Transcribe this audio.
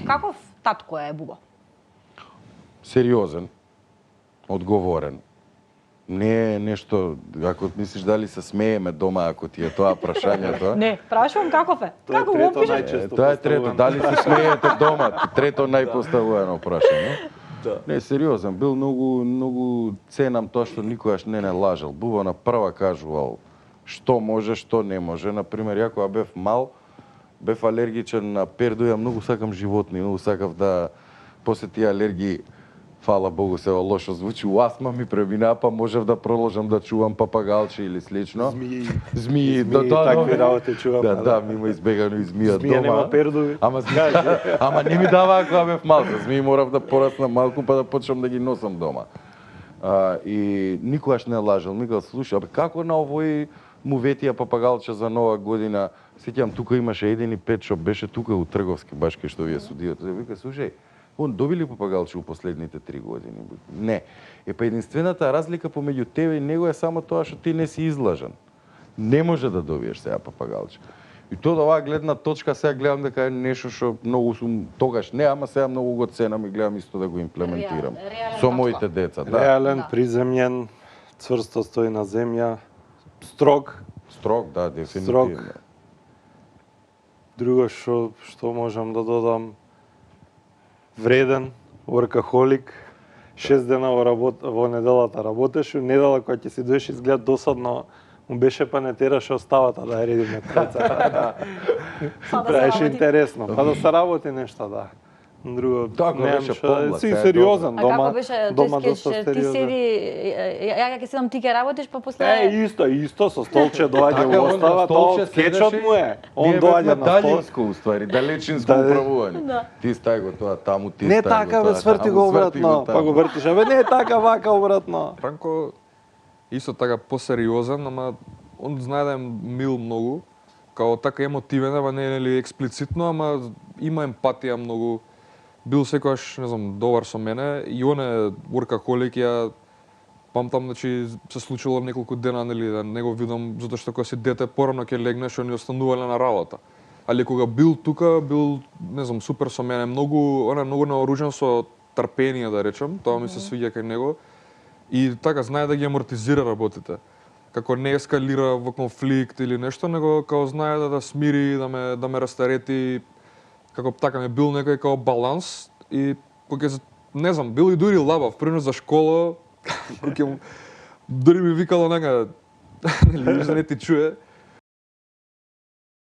Каков татко е Бубо? Сериозен, одговорен. Не е нешто, ако мислиш дали се смееме дома, ако ти е тоа прашањето. Не, прашувам каков е. Како го опишеш? Тоа е трето, дали се смеете дома? Трето најпоставувано прашање. Не, сериозен, бил многу ценам тоа што никогаш не лажал. Бубо на прва кажувал што може, што не може. Например, ја кога бев мал, бев алергичен на перду, ја многу сакам животни, многу сакав да после тие алергии, фала Богу, се лошо звучи, у астма ми премина, па можев да продолжам да чувам папагалче или слично. Змии, такви работи чувам. Да, ми има избегано и змија дома. Змија нема пердови. Ама не ми даваа кога бев малку. Змии морав да пораснам малку па да почнам да ги носам дома. И никогаш не лажал. Микал, слушай, како на овој му ветија папагалче за нова година? Сеќам, тука имаше еден и пет што беше тука у Трговски, баш кај што вие судијате. Вика, слушај, он добили папагалче у последните 3 години? Не. Па единствената разлика помеѓу тебе и него е само тоа што ти не си излажен. Не може да добиеш сега папагалче. И тоа оваа гледна точка сега гледам дека е нешто што многу сум тогаш не, ама сега многу го ценам и гледам исто да го имплементирам со моите деца. Реален, приземјен, цврсто стои на земја, строг. Строг, да, дефинитивно. Друго што можам да додам, вреден, workaholic, 6 дена во неделата работеше, недела која ќе си доеш изглед досадно, му беше па не тераше оставата да ја редиме треца. Правеше интересно, па да се работи нешто, да. Друго, немам што, си сериозен дома. А како беше тој скеч, ти седи, ја ќе седам, ти ќе работиш, па после... Исто, со столче доаѓа во остава, тоа скечот му е. Он доаѓа на далинско, уствари, далечинско управување. Ти стај го тоа таму, ти стај го тоа. Не така, бе, сврти го обратно, па го вртиш, абе, не така, вака обратно. Франко, исто така посериозен, ама он знае да е мил многу, као така емотивен, ама не е нели експлицитно, ама има емпатија многу. Бил секогаш, не знам, добар со мене и он е workaholic, ја памтам, значи се случило неколку дена, нели, да не го видам, затоа што кога си дете порано ќе легнеш, они останувале на работа. Али кога бил тука, бил, не знам, супер со мене, многу наоружен со трпение, да речам, тоа ми се свиѓа кај него. И така, знае да ги амортизира работите. Како не ескалира во конфликт или нешто, него као знае да смири, да ме растарети, како така ме бил некој као баланс и кога не знам, бил и дури лабав, пример за школа, кога дури ми викало нека, нели, не ти чуе,